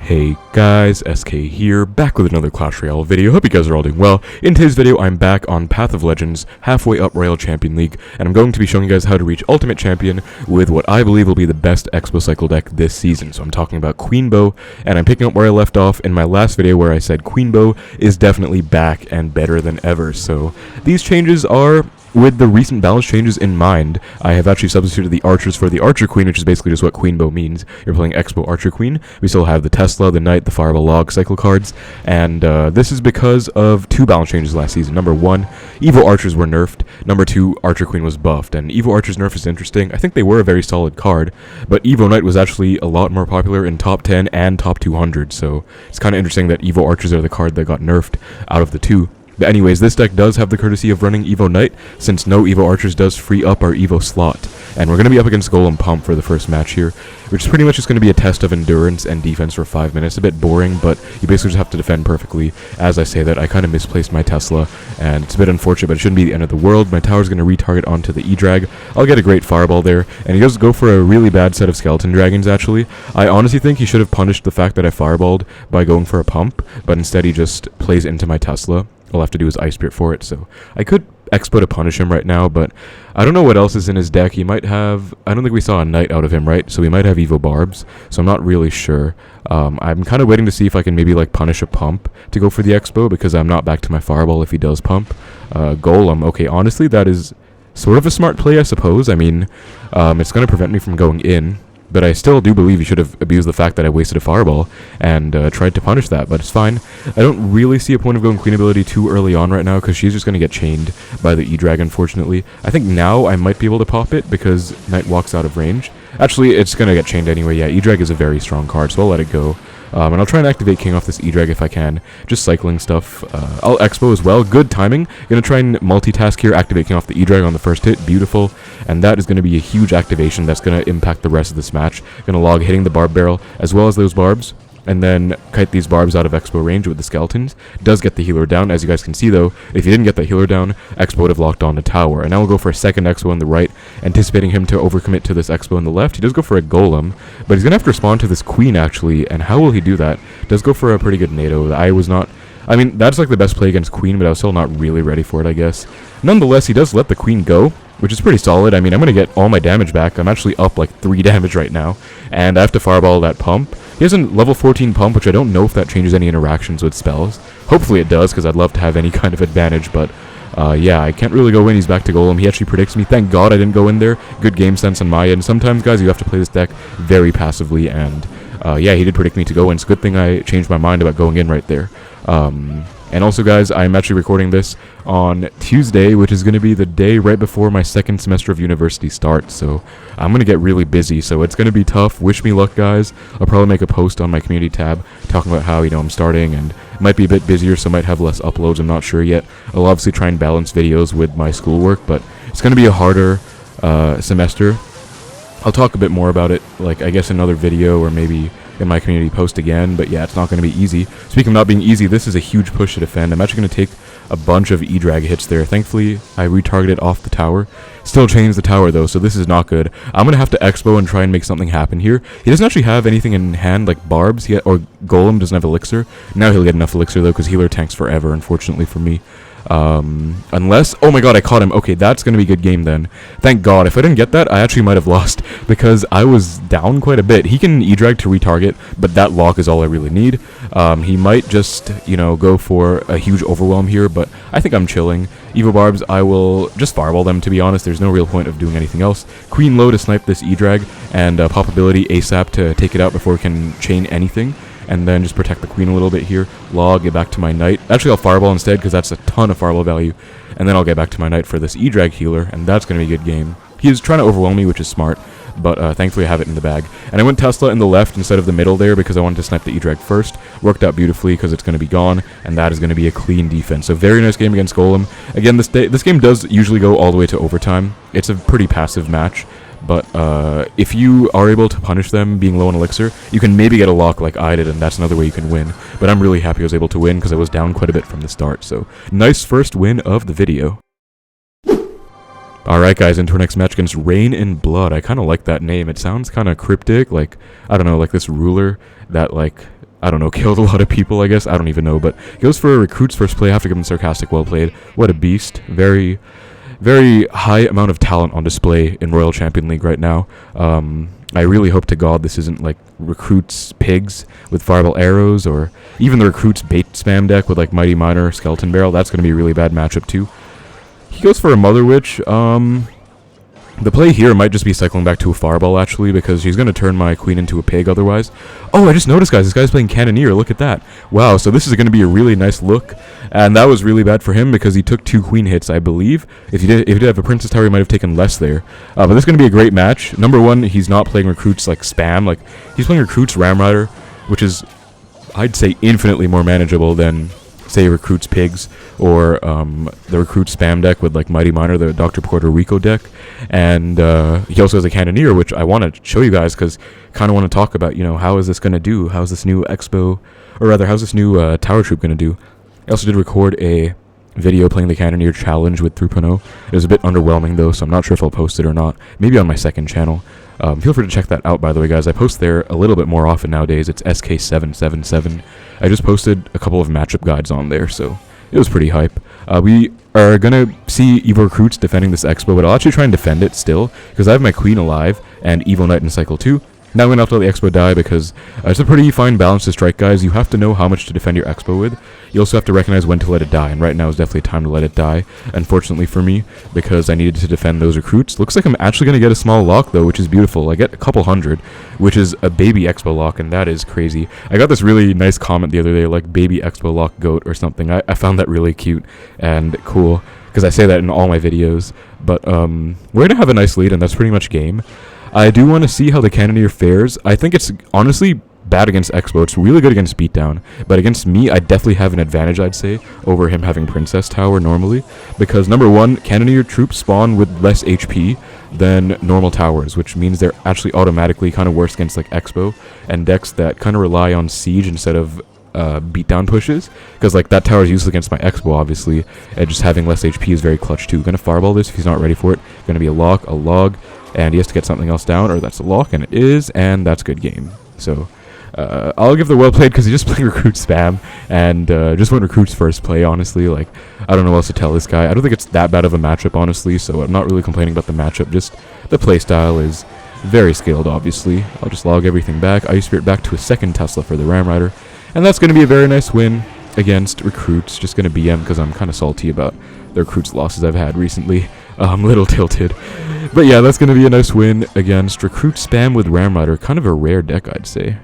Hey guys, SK here, back with another Clash Royale video. Hope you guys are all doing well. In today's video, I'm back on Path of Legends, halfway up Royale Champion League, and I'm going to be showing you guys how to reach Ultimate Champion with what I believe will be the best Xbow Cycle deck this season. So I'm talking about QueenBow, and I'm picking up where I left off in my last video where I said QueenBow is definitely back and better than ever. So these changes are with the recent balance changes in mind. I have actually substituted the archers for the Archer Queen, which is basically just what QueenBow means. You're playing Xbow Archer Queen. We still have the Tesla, the Knight, the Fireball Log cycle cards, and this is because of two balance changes last season. Number one, Evo Archers were nerfed. Number two, Archer Queen was buffed, and Evo Archers nerf is interesting. I think they were a very solid card, but Evo Knight was actually a lot more popular in top 10 and top 200, so it's kind of interesting that Evo Archers are the card that got nerfed out of the two. But anyways, this deck does have the courtesy of running Evo Knight, since no Evo Archers does free up our Evo slot. And we're going to be up against Golem Pump for the first match here, which is pretty much just going to be a test of endurance and defense for 5 minutes. A bit boring, but you basically just have to defend perfectly. As I say that, I kind of misplaced my Tesla, and it's a bit unfortunate, but it shouldn't be the end of the world. My tower's going to retarget onto the E-Drag. I'll get a great Fireball there, and he does go for a really bad set of Skeleton Dragons, actually. I honestly think he should have punished the fact that I Fireballed by going for a Pump, but instead he just plays into my Tesla. All I have to do is Ice Spirit for it, so I could Expo to punish him right now, but I don't know what else is in his deck. He might have, I don't think we saw a Knight out of him, right? So he might have Evo Barbs, so I'm not really sure. I'm kind of waiting to see if I can maybe like punish a Pump to go for the Expo, because I'm not back to my Fireball if he does Pump. Golem, okay, honestly that is sort of a smart play, I suppose. I mean, it's going to prevent me from going in, but I still do believe you should have abused the fact that I wasted a Fireball and tried to punish that, but it's fine. I don't really see a point of going Queen ability too early on right now, because she's just going to get chained by the E-Drag, unfortunately. I think now I might be able to pop it, because Knight walks out of range. Actually, it's going to get chained anyway. Yeah, E-Drag is a very strong card, so I'll let it go. And I'll try and activate King off this E-Drag if I can. Just cycling stuff. I'll Expo as well. Good timing. Gonna try and multitask here. Activate King off the E-Drag on the first hit. Beautiful. And that is going to be a huge activation that's going to impact the rest of this match. Gonna log hitting the Barb Barrel as well as those Barbs. And then kite these Barbs out of Expo range with the Skeletons. Does get the healer down. As you guys can see though, if he didn't get that healer down, Expo would have locked on the tower. And now we'll go for a second Expo on the right, anticipating him to overcommit to this Expo on the left. He does go for a Golem, but he's going to have to respond to this Queen actually. And how will he do that? Does go for a pretty good Nado. I mean, that's like the best play against Queen, but I was still not really ready for it, I guess. Nonetheless, he does let the Queen go, which is pretty solid. I mean, I'm going to get all my damage back. I'm actually up like 3 damage right now, and I have to Fireball that Pump. He has a level 14 Pump, which I don't know if that changes any interactions with spells. Hopefully it does, because I'd love to have any kind of advantage, but yeah, I can't really go in. He's back to Golem. He actually predicts me. Thank God I didn't go in there. Good game sense on my end. Sometimes, guys, you have to play this deck very passively, and yeah, he did predict me to go in. It's a good thing I changed my mind about going in right there. And also, guys, I'm actually recording this on Tuesday, which is going to be the day right before my second semester of university starts, so I'm going to get really busy, so it's going to be tough. Wish me luck, guys. I'll probably make a post on my community tab talking about how, I'm starting, and it might be a bit busier, so I might have less uploads. I'm not sure yet. I'll obviously try and balance videos with my schoolwork, but it's going to be a harder semester. I'll talk a bit more about it, like, I guess another video, or maybe in my community post again, but yeah, it's not going to be easy. Speaking of not being easy, this is a huge push to defend. I'm actually going to take a bunch of E-Drag hits there. Thankfully, I retargeted off the tower. Still chains the tower though, so this is not good. I'm going to have to Expo and try and make something happen here. He doesn't actually have anything in hand like Barbs, or Golem doesn't have Elixir. Now he'll get enough Elixir though, because healer tanks forever, unfortunately for me. Unless, oh my god, I caught him. Okay, that's gonna be a good game then. Thank god. If I didn't get that, I actually might have lost, because I was down quite a bit. He can E-Drag to retarget, but that lock is all I really need. He might just, go for a huge overwhelm here, but I think I'm chilling. Evo Barbs, I will just Fireball them, to be honest. There's no real point of doing anything else. Queen low to snipe this E-Drag, and pop ability ASAP to take it out before it can chain anything. And then just protect the Queen a little bit here. Log, get back to my Knight. Actually, I'll Fireball instead, because that's a ton of Fireball value. And then I'll get back to my Knight for this E-Drag healer, and that's going to be a good game. He is trying to overwhelm me, which is smart, but thankfully I have it in the bag. And I went Tesla in the left instead of the middle there, because I wanted to snipe the E-Drag first. Worked out beautifully, because it's going to be gone, and that is going to be a clean defense. So very nice game against Golem. Again, this game does usually go all the way to overtime. It's a pretty passive match. But if you are able to punish them being low on Elixir, you can maybe get a lock like I did, and that's another way you can win. But I'm really happy I was able to win, because I was down quite a bit from the start. So, nice first win of the video. Alright guys, into our next match against Rain in Blood. I kind of like that name. It sounds kind of cryptic, like, I don't know, like this ruler that, like, I don't know, killed a lot of people, I guess. I don't even know, but he goes for a recruit's first play. I have to give him sarcastic, well played. What a beast. Very, very high amount of talent on display in Royal Champion League right now. I really hope to God this isn't like recruits pigs with fireball arrows, or even the recruits bait spam deck with like Mighty Miner, Skeleton Barrel. That's going to be a really bad matchup too. He goes for a Mother Witch. The play here might just be cycling back to a fireball, actually, because she's going to turn my queen into a pig otherwise. Oh, I just noticed, guys, this guy's playing Cannoneer. Look at that. Wow, so this is going to be a really nice look, and that was really bad for him because he took 2 queen hits, I believe. If he did have a Princess Tower, he might have taken less there. But this is going to be a great match. Number one, he's not playing recruits like spam. Like, he's playing recruits Ram Rider, which is, I'd say, infinitely more manageable than, say, recruits pigs, or the recruit spam deck with like Mighty Miner, the Dr. Puerto Rico deck. And he also has a Cannoneer, which I want to show you guys because kind of want to talk about, you know, how is this going to do? How's this new Expo, or rather, how's this new Tower Troop going to do? I also did record a video playing the Cannoneer challenge with 3.0. It was a bit underwhelming though, so I'm not sure if I'll post it or not. Maybe on my second channel. Feel free to check that out, by the way, guys. I post there a little bit more often nowadays. It's SK777. I just posted a couple of matchup guides on there, so it was pretty hype. We are going to see Evo Recruits defending this Expo, but I'll actually try and defend it still, because I have my queen alive and Evo Knight in Cycle 2. Now I'm going to have to let the Expo die because it's a pretty fine balance to strike, guys. You have to know how much to defend your Expo with. You also have to recognize when to let it die, and right now is definitely time to let it die, unfortunately for me, because I needed to defend those recruits. Looks like I'm actually going to get a small lock, though, which is beautiful. I get a couple hundred, which is a baby Expo lock, and that is crazy. I got this really nice comment the other day, like baby Expo lock goat or something. I found that really cute and cool, because I say that in all my videos. But we're going to have a nice lead, and that's pretty much game. I do want to see how the Cannoneer fares. I think it's honestly bad against Expo. It's really good against Beatdown. But against me, I definitely have an advantage, I'd say, over him having Princess Tower normally. Because, number one, Cannoneer troops spawn with less HP than normal towers, which means they're actually automatically kind of worse against like Expo and decks that kind of rely on siege instead of beatdown pushes, because like that tower is useless against my Expo, obviously, and just having less HP is very clutch too. Gonna fireball this if he's not ready for it. Gonna be a lock, a log, and he has to get something else down, or that's a lock, and it is, and that's good game. So I'll give the well played because he just playing recruit spam and just went recruits first play. Honestly, like I don't know what else to tell this guy. I don't think it's that bad of a matchup, honestly, so I'm not really complaining about the matchup. Just the playstyle is very scaled, obviously. I'll just log everything back. Ice Spirit back to a second Tesla for the Ram Rider. And that's going to be a very nice win against recruits. Just going to BM because I'm kind of salty about the recruits losses I've had recently. I'm a little tilted. But yeah, that's going to be a nice win against recruit spam with Ram Rider. Kind of a rare deck, I'd say.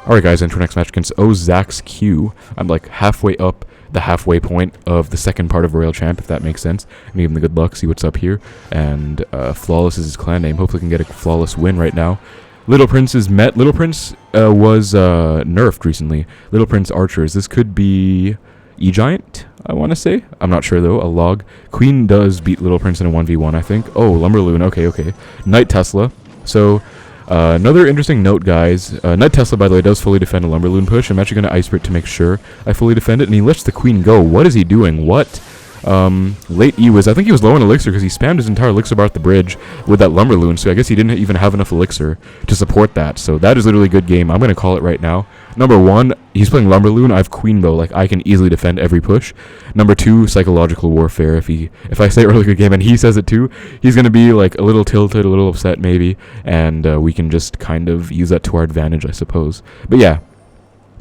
Alright guys, into our next match against Ozax Q. I'm like halfway up the halfway point of the second part of Royal Champ, if that makes sense. And give him the good luck, see what's up here. And Flawless is his clan name. Hopefully can get a flawless win right now. Little Prince is met. Little Prince was nerfed recently. Little Prince Archers. This could be E-Giant, I want to say. I'm not sure, though. A log. Queen does beat Little Prince in a 1v1, I think. Oh, LumberLoon. Okay. Knight Tesla. So, another interesting note, guys. Knight Tesla, by the way, does fully defend a LumberLoon push. I'm actually going to Ice Spirit to make sure I fully defend it. And he lets the Queen go. What is he doing? What? Late E was, I think he was low on elixir because he spammed his entire elixir bar at the bridge with that LumberLoon, so I guess he didn't even have enough elixir to support that. So that is literally a good game. I'm going to call it right now. Number one, he's playing LumberLoon. I have QueenBow, like I can easily defend every push. Number two, psychological warfare. If I say really good game and he says it too, he's going to be like a little tilted, a little upset maybe, and we can just kind of use that to our advantage, I suppose. But yeah,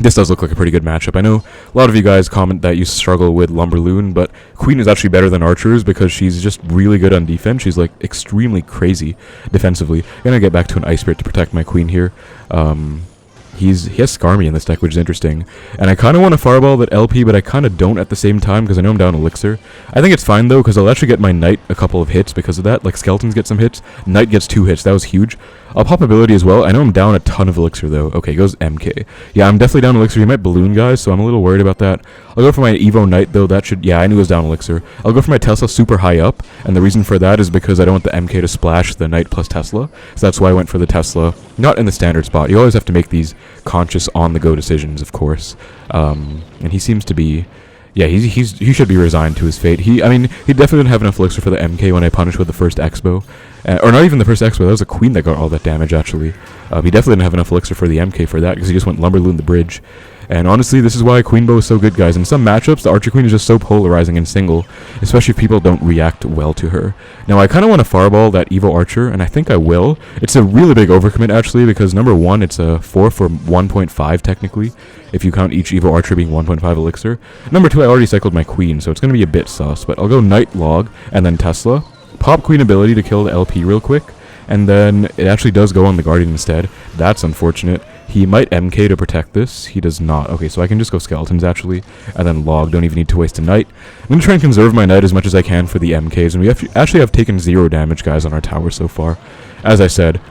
this does look like a pretty good matchup. I know a lot of you guys comment that you struggle with LumberLoon, but Queen is actually better than Archers because she's just really good on defense. She's like extremely crazy defensively. I'm gonna get back to an Ice Spirit to protect my Queen here. He has Skarmy in this deck, which is interesting. And I kind of want to fireball that LP, but I kind of don't at the same time because I know I'm down elixir. I think it's fine, though, because I'll actually get my Knight a couple of hits because of that. Like, Skeletons get some hits. Knight gets 2 hits. That was huge. I'll pop ability as well. I know I'm down a ton of elixir, though. Okay, goes MK. Yeah, I'm definitely down elixir. He might balloon, guys, so I'm a little worried about that. I'll go for my Evo Knight, though. That should... Yeah, I knew it was down elixir. I'll go for my Tesla super high up, and the reason for that is because I don't want the MK to splash the Knight plus Tesla. So that's why I went for the Tesla. Not in the standard spot. You always have to make these conscious on-the-go decisions, of course. And he seems to be... Yeah, he should be resigned to his fate. I mean, he definitely didn't have enough elixir for the MK when I punished with the first Expo. Or not even the first Expo, that was a queen that got all that damage, actually. He definitely didn't have enough elixir for the MK for that, because he just went LumberLoon the bridge. And honestly, this is why QueenBow is so good, guys. In some matchups, the Archer Queen is just so polarizing in single, especially if people don't react well to her. Now, I kind of want to fireball that Evo Archer, and I think I will. It's a really big overcommit, actually, because number 1, it's a 4 for 1.5, technically, if you count each Evo Archer being 1.5 elixir. Number 2, I already cycled my Queen, so it's going to be a bit sus, but I'll go Knight Log, and then Tesla. Pop Queen ability to kill the LP real quick, and then it actually does go on the Guardian instead. That's unfortunate. He might MK to protect this. He does not. Okay, so I can just go Skeletons, actually, and then Log. Don't even need to waste a Knight. I'm going to try and conserve my Knight as much as I can for the MKs, and we actually have taken 0 damage, guys, on our tower so far. As I said,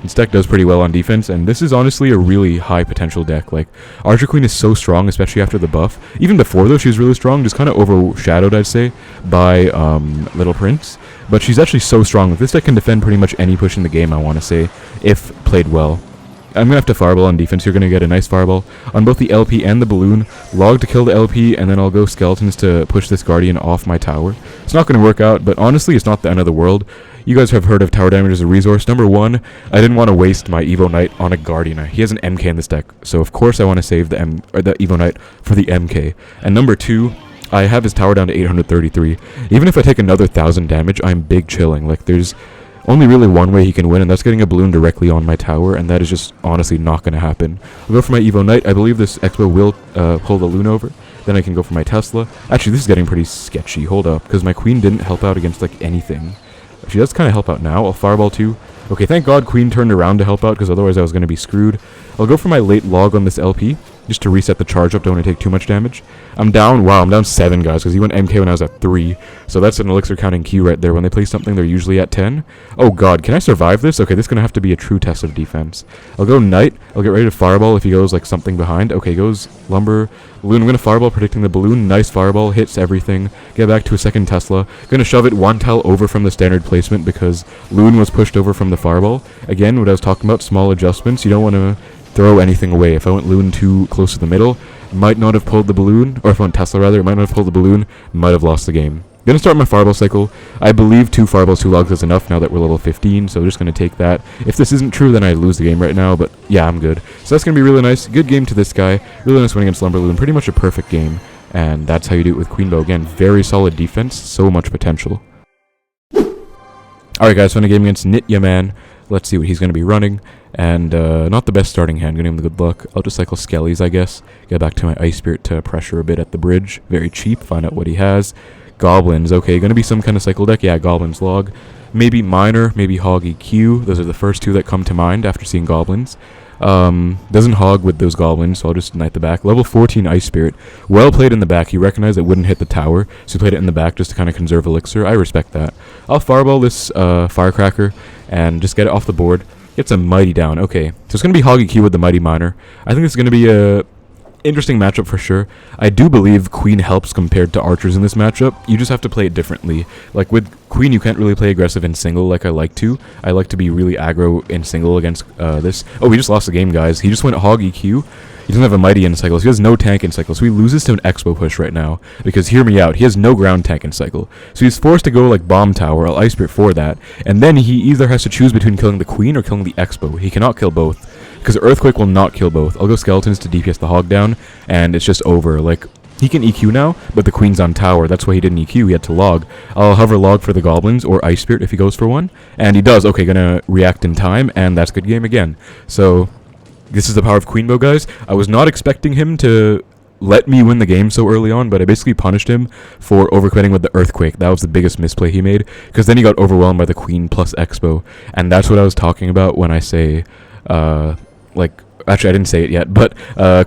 this deck does pretty well on defense, and this is honestly a really high potential deck. Like, Archer Queen is so strong, especially after the buff. Even before, though, she was really strong, just kind of overshadowed, I'd say, by Little Prince. But she's actually so strong. This deck can defend pretty much any push in the game, I want to say, if played well. I'm going to have to fireball on defense. You're going to get a nice fireball on both the LP and the balloon. Log to kill the LP, and then I'll go Skeletons to push this Guardian off my tower. It's not going to work out, but honestly, it's not the end of the world. You guys have heard of tower damage as a resource. Number 1, I didn't want to waste my Evo Knight on a Guardian. He has an MK in this deck, so of course I want to save the Evo Knight for the MK. And number 2, I have his tower down to 833. Even if I take another 1,000 damage, I'm big chilling. Like, there's only really one way he can win, and that's getting a balloon directly on my tower, and that is just honestly not going to happen. I'll go for my Evo Knight. I believe this Expo will pull the Loon over. Then I can go for my Tesla. Actually, this is getting pretty sketchy. Hold up, because my Queen didn't help out against, like, anything. She does kind of help out now. I'll Fireball too. Okay, thank God Queen turned around to help out, because otherwise I was going to be screwed. I'll go for my late Log on this LP, just to reset the charge up. Don't want to take too much damage. I'm down. Wow, I'm down 7, guys, because he went MK when I was at 3. So that's an elixir counting Q right there. When they play something, they're usually at 10. Oh, God. Can I survive this? Okay, this is going to have to be a true test of defense. I'll go Knight. I'll get ready to Fireball if he goes, like, something behind. Okay, goes LumberLoon. I'm going to Fireball, predicting the balloon. Nice Fireball. Hits everything. Get back to a second Tesla. Going to shove it one tile over from the standard placement because Loon was pushed over from the Fireball. Again, what I was talking about, small adjustments. You don't want to throw anything away. If I went Loon too close to the middle, might not have pulled the balloon, or if I went Tesla rather, might not have pulled the balloon, might have lost the game. Gonna start my Fireball cycle. I believe 2 Fireballs, 2 Logs is enough now that we're level 15, so just gonna take that. If this isn't true, then I lose the game right now, but yeah, I'm good. So that's gonna be really nice. Good game to this guy. Really nice win against LumberLoon. Pretty much a perfect game, and that's how you do it with QueenBow. Again, very solid defense, so much potential. Alright guys, so in a game against Nitya Man. Let's see what he's going to be running. And not the best starting hand. Gonna give him the good luck. I'll just cycle Skellies, I guess. Get back to my Ice Spirit to pressure a bit at the bridge. Very cheap. Find out what he has. Goblins. Okay, gonna be some kind of cycle deck. Yeah, Goblins Log. Maybe Miner. Maybe Hog EQ. Those are the first 2 that come to mind after seeing Goblins. Doesn't hog with those Goblins, so I'll just Knight the back. Level 14 Ice Spirit. Well played in the back. He recognized it wouldn't hit the tower, so he played it in the back just to kind of conserve elixir. I respect that. I'll Fireball this Firecracker and just get it off the board. Get some Mighty down. Okay, so it's going to be Hog EQ with the Mighty Miner. I think it's going to be a interesting matchup for sure. I do believe Queen helps compared to archers in this matchup. You just have to play it differently. Like with Queen, you can't really play aggressive in single like I like to. I like to be really aggro in single against this. Oh, we just lost the game, guys. He just went Hog EQ. He doesn't have a Mighty in cycle, so he has no tank in cycle. So he loses to an Expo push right now. Because, hear me out, he has no ground tank in cycle. So he's forced to go like Bomb Tower. I'll Ice Spirit for that. And then he either has to choose between killing the Queen or killing the Expo. He cannot kill both. Because Earthquake will not kill both. I'll go Skeletons to DPS the Hog down, and it's just over. Like, he can EQ now, but the Queen's on tower. That's why he didn't EQ. He had to Log. I'll hover Log for the Goblins, or Ice Spirit if he goes for one. And he does. Okay, gonna react in time, and that's good game again. So this is the power of QueenBow, guys. I was not expecting him to let me win the game so early on, but I basically punished him for overcommitting with the Earthquake. That was the biggest misplay he made, because then he got overwhelmed by the Queen plus Expo. And that's what I was talking about when I say, like, actually I didn't say it yet, but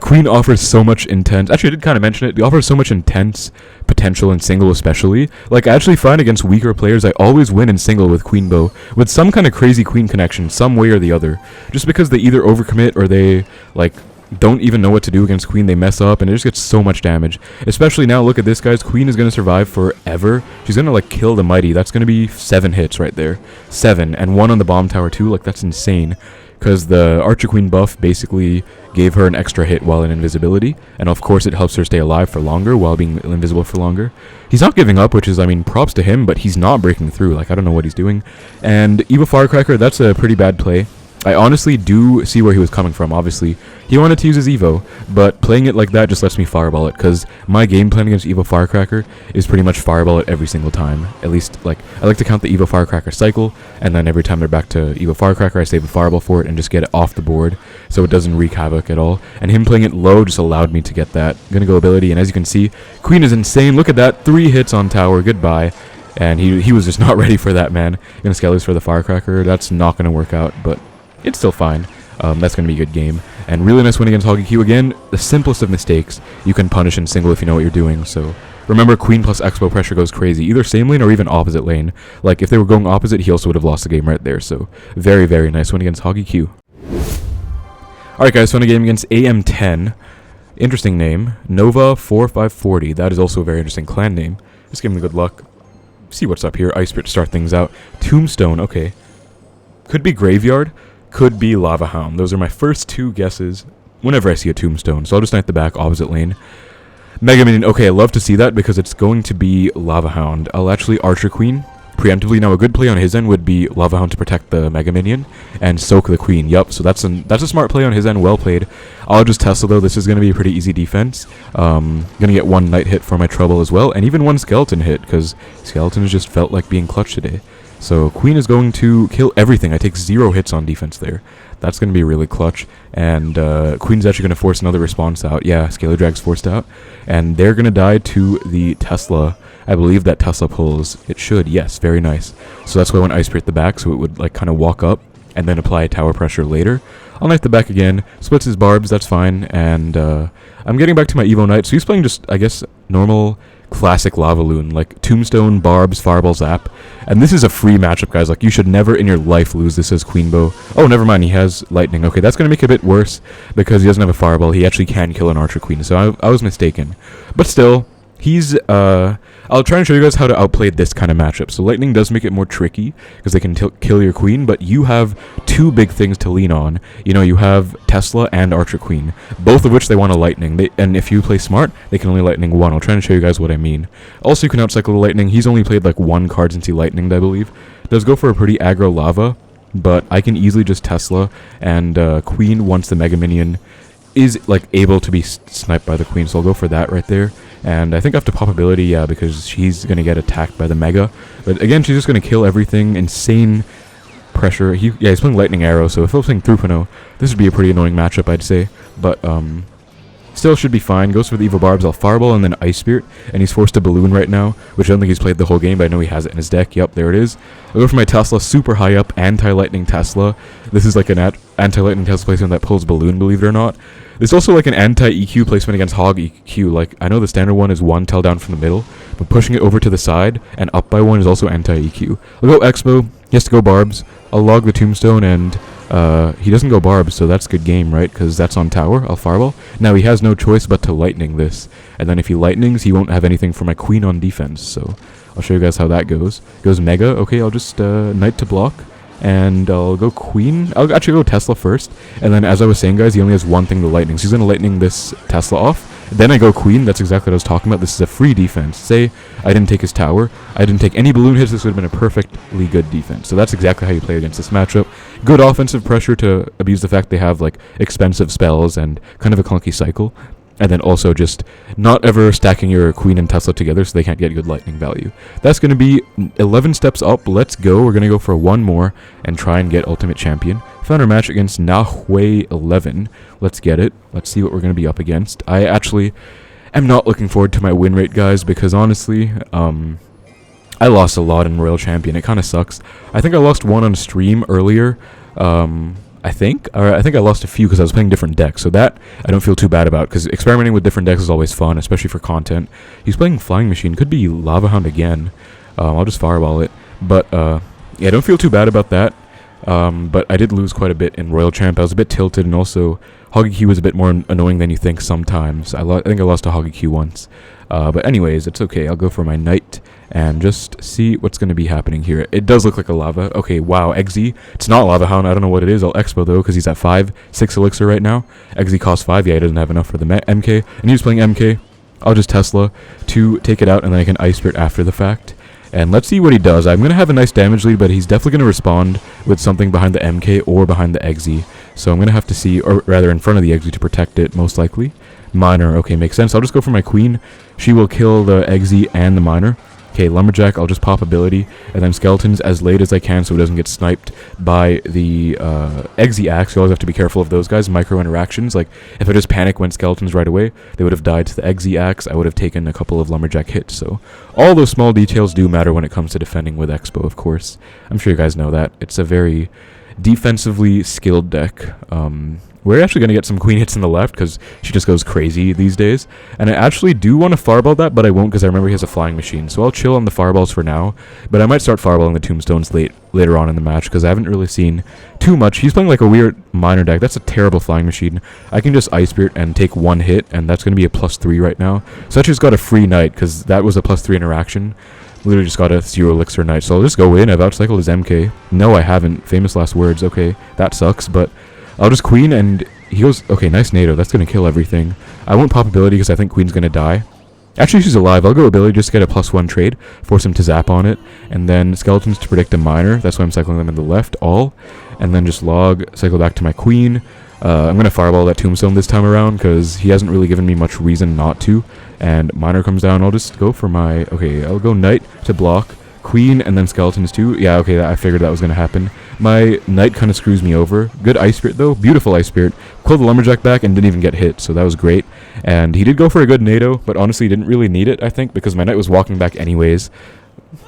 Queen offers so much intense, actually I did kind of mention it, he offers so much intense potential in single especially. Like, I actually find against weaker players I always win in single with QueenBow, with some kind of crazy Queen connection, some way or the other. Just because they either overcommit or they, like, don't even know what to do against Queen, they mess up, and it just gets so much damage. Especially now, look at this, guys. Queen is going to survive forever. She's going to, like, kill the Mighty. That's going to be 7 hits right there. 7, and 1 on the Bomb Tower too. Like, that's insane. because the Archer Queen buff basically gave her an extra hit while in invisibility, and of course it helps her stay alive for longer while being invisible for longer. He's not giving up, which is, I mean, props to him, but he's not breaking through. Like, I don't know what he's doing. And Evo Firecracker, that's a pretty bad play. I honestly do see where he was coming from. Obviously, he wanted to use his Evo, but playing it like that just lets me fireball it, because my game plan against Evo Firecracker is pretty much fireball it every single time. At least, like, I like to count the Evo Firecracker cycle, and then every time they're back to Evo Firecracker, I save a fireball for it and just get it off the board, so it doesn't wreak havoc at all. And him playing it low just allowed me to get that. Gonna go ability, and as you can see, Queen is insane. Look at that, 3 hits on tower, goodbye. And he was just not ready for that, man. Gonna scale this for the Firecracker. That's not gonna work out, but it's still fine. That's going to be a good game. And really nice win against Hoggy Q. Again, the simplest of mistakes you can punish in single if you know what you're doing. So remember, Queen plus Expo pressure goes crazy. Either same lane or even opposite lane. Like, if they were going opposite, he also would have lost the game right there. So very, very nice win against Hoggy Q. Alright guys, so in a game against AM10. Interesting name. Nova 4540. That is also a very interesting clan name. Just give him good luck. See what's up here. Ice Spirit to start things out. Tombstone, okay. Could be Graveyard. Could be Lava Hound. Those are my first 2 guesses whenever I see a Tombstone. So I'll just knight the back, opposite lane. Mega Minion. Okay, I love to see that because it's going to be Lava Hound. I'll actually Archer Queen preemptively. Now, a good play on his end would be Lava Hound to protect the Mega Minion and soak the Queen. Yup, so that's a smart play on his end. Well played. I'll just Tesla, though. This is going to be a pretty easy defense. Going to get 1 Knight hit for my trouble as well, and even 1 Skeleton hit because Skeletons just felt like being clutch today. So Queen is going to kill everything. I take 0 hits on defense there. That's going to be really clutch. And Queen's actually going to force another response out. Yeah, Scalar Drag's forced out. And they're going to die to the Tesla. I believe that Tesla pulls. It should. Yes, very nice. So that's why I went Ice Spirit at the back, so it would like kind of walk up and then apply tower pressure later. I'll knight the back again. Splits his Barbs. That's fine. And I'm getting back to my Evo Knight. So he's playing just, I guess, normal classic LavaLoon, like Tombstone, Barbs, Fireball, Zap. And this is a free matchup, guys. Like, you should never in your life lose this as QueenBow. Oh, never mind, he has Lightning. Okay, that's going to make it a bit worse because he doesn't have a Fireball. He actually can kill an Archer Queen, so I was mistaken. But still, he's, I'll try and show you guys how to outplay this kind of matchup. So Lightning does make it more tricky because they can kill your Queen, but you have 2 big things to lean on. You know, you have Tesla and Archer Queen, both of which they want a Lightning. And if you play smart, they can only Lightning 1. I'll try and show you guys what I mean. Also, you can outcycle the Lightning. He's only played like 1 card since he Lightninged, I believe. Does go for a pretty aggro Lava, but I can easily just Tesla, and Queen, once the Mega Minion is like able to be sniped by the Queen, so I'll go for that right there. And I think I have to pop ability, yeah, because she's going to get attacked by the Mega. But again, she's just going to kill everything. Insane pressure. Yeah, he's playing Lightning Arrow, so if I was playing Thrupono, this would be a pretty annoying matchup, I'd say. But still should be fine. Goes for the Evo Barbs. I'll Fireball and then Ice Spirit. And he's forced to Balloon right now, which I don't think he's played the whole game, but I know he has it in his deck. Yep, there it is. I'll go for my Tesla, super high up, anti-Lightning Tesla. This is like an anti-Lightning Tesla placement that pulls Balloon, believe it or not. There's also like an anti-EQ placement against Hog EQ. Like, I know the standard one is 1 tail down from the middle, but pushing it over to the side and up by 1 is also anti-EQ. I'll go Expo. He has to go Barbs. I'll log the Tombstone, and he doesn't go Barbs, so that's good game, right? Because that's on tower. I'll Fireball. Now, he has no choice but to Lightning this. And then if he Lightnings, he won't have anything for my Queen on defense. So I'll show you guys how that goes. Goes Mega. Okay, I'll just Knight to block. And I'll go Queen. I'll actually go Tesla first. And then, as I was saying, guys, he only has 1 thing to Lightning. So he's going to Lightning this Tesla off. Then I go Queen. That's exactly what I was talking about. This is a free defense. Say I didn't take his tower. I didn't take any balloon hits. This would have been a perfectly good defense. So that's exactly how you play against this matchup. Good offensive pressure to abuse the fact they have, like, expensive spells and kind of a clunky cycle. And then also just not ever stacking your Queen and Tesla together so they can't get good Lightning value. That's going to be 11 steps up. Let's go. We're going to go for 1 more and try and get Ultimate Champion. Found our match against Nahue 11. Let's get it. Let's see what we're going to be up against. I actually am not looking forward to my win rate, guys, because honestly, I lost a lot in Royal Champion. It kind of sucks. I think I lost 1 on stream earlier. I think I lost a few because I was playing different decks, so that I don't feel too bad about, because experimenting with different decks is always fun, especially for content. He's playing Flying Machine, could be Lava Hound again. I'll just Fireball it, but yeah, I don't feel too bad about that. But I did lose quite a bit in Royal Champ. I was a bit tilted, and also Hoggy Q was a bit more annoying than you think sometimes. I think I lost to Hoggy Q once. But anyways, it's okay. I'll go for my Knight, and just see what's going to be happening here. It does look like a lava. Okay, wow, Exe. It's not Lava Hound. I don't know what it is. I'll Expo, though, because he's at 5. 6 elixir right now. Exe costs 5. Yeah, he doesn't have enough for the MK. And he's playing MK. I'll just Tesla to take it out, and then I can Ice Spirit after the fact. And let's see what he does. I'm going to have a nice damage lead, but he's definitely going to respond with something behind the MK or behind the Exe. So I'm going to have to see, or rather in front of the Exe to protect it, most likely. Miner, okay, makes sense. I'll just go for my Queen. She will kill the Exe and the Miner. Okay, Lumberjack, I'll just pop ability, and then Skeletons as late as I can so it doesn't get sniped by the Exe axe. You always have to be careful of those guys, micro interactions. Like, if I just panic went Skeletons right away, they would have died to the Exe axe. I would have taken a couple of Lumberjack hits. So, all those small details do matter when it comes to defending with Expo, of course. I'm sure you guys know that. It's a very defensively skilled deck. We're actually going to get some queen hits in the left because she just goes crazy these days. And I actually do want to fireball that, but I won't because I remember he has a flying machine. So I'll chill on the fireballs for now. But I might start fireballing the tombstones later on in the match because I haven't really seen too much. He's playing like a weird miner deck. That's a terrible flying machine. I can just Ice Spirit and take one hit, and that's going to be a +3 right now. So I just got a free knight because that was a +3 interaction. Literally just got a 0 elixir knight. So I'll just go in. I've outcycled his MK. No, I haven't. Famous last words. Okay, that sucks, but I'll just Queen, and he goes, okay, nice NATO. That's going to kill everything. I won't pop ability because I think Queen's going to die. Actually, she's alive. I'll go ability just to get a +1 trade, force him to zap on it, and then Skeletons to predict a Miner. That's why I'm cycling them in the left, all. And then just log, cycle back to my Queen. I'm going to fireball that tombstone this time around because he hasn't really given me much reason not to. And Miner comes down. I'll just go for my, okay, I'll go Knight to block. Queen and then Skeletons too. Yeah, okay, I figured that was going to happen. My Knight kind of screws me over. Good Ice Spirit though. Beautiful Ice Spirit. Pulled the Lumberjack back and didn't even get hit, so that was great. And he did go for a good NATO, but honestly didn't really need it, I think, because my Knight was walking back anyways.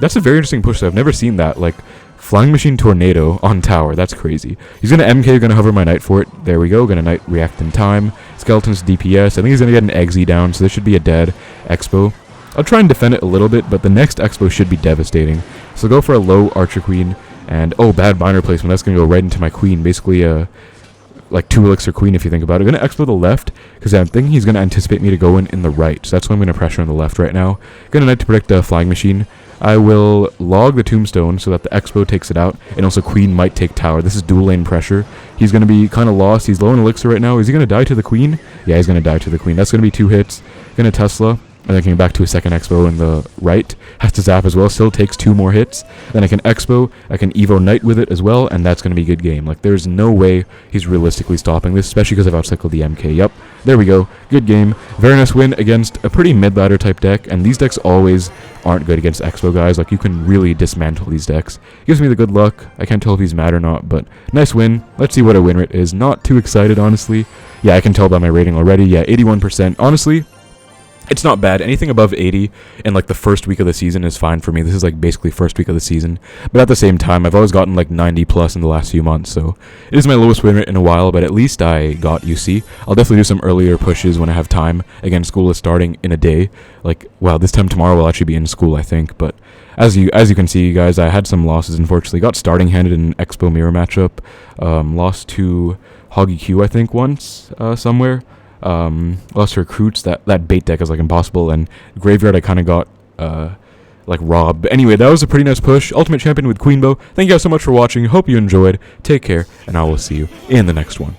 That's a very interesting push, though. I've never seen that. Like, Flying Machine Tornado on tower. That's crazy. He's going to MK, going to hover my Knight for it. There we go. Going to Knight react in time. Skeletons DPS. I think he's going to get an Exe down, so this should be a dead Expo. I'll try and defend it a little bit, but the next Expo should be devastating. So go for a low Archer Queen, and oh, bad Miner placement. That's going to go right into my Queen. Basically, like 2 elixir Queen if you think about it. I'm going to Expo the left, because I'm thinking he's going to anticipate me to go in the right. So that's why I'm going to pressure on the left right now. Going to Knight to predict a Flying Machine. I will log the tombstone so that the Expo takes it out, and also Queen might take tower. This is dual lane pressure. He's going to be kind of lost. He's low in elixir right now. Is he going to die to the Queen? Yeah, he's going to die to the Queen. That's going to be 2 hits. Going to Tesla. And then coming back to a second Expo in the right. Has to zap as well. Still takes 2 more hits. Then I can Expo. I can Evo Knight with it as well. And that's going to be a good game. Like, there's no way he's realistically stopping this. Especially because I've outcycled the MK. Yep. There we go. Good game. Very nice win against a pretty mid-ladder type deck. And these decks always aren't good against Expo guys. Like, you can really dismantle these decks. Gives me the good luck. I can't tell if he's mad or not. But nice win. Let's see what our win rate is. Not too excited, honestly. Yeah, I can tell by my rating already. Yeah, 81%. Honestly, it's not bad. Anything above 80 in like the first week of the season is fine for me. This is like basically first week of the season. But at the same time, I've always gotten like 90 plus in the last few months. So it is my lowest win rate in a while, but at least I got UC. I'll definitely do some earlier pushes when I have time. Again, school is starting in a day. Like, wow, this time tomorrow we'll actually be in school, I think. But as you can see, guys, I had some losses, unfortunately. Got starting handed in an Expo mirror matchup. Lost to Hoggy Q, I think, once somewhere. Lost to Recruits. That bait deck is like impossible, and Graveyard I kind of got like robbed. But anyway, that was a pretty nice push. Ultimate Champion with QueenBow. Thank you guys so much for watching. Hope you enjoyed. Take care, and I will see you in the next one.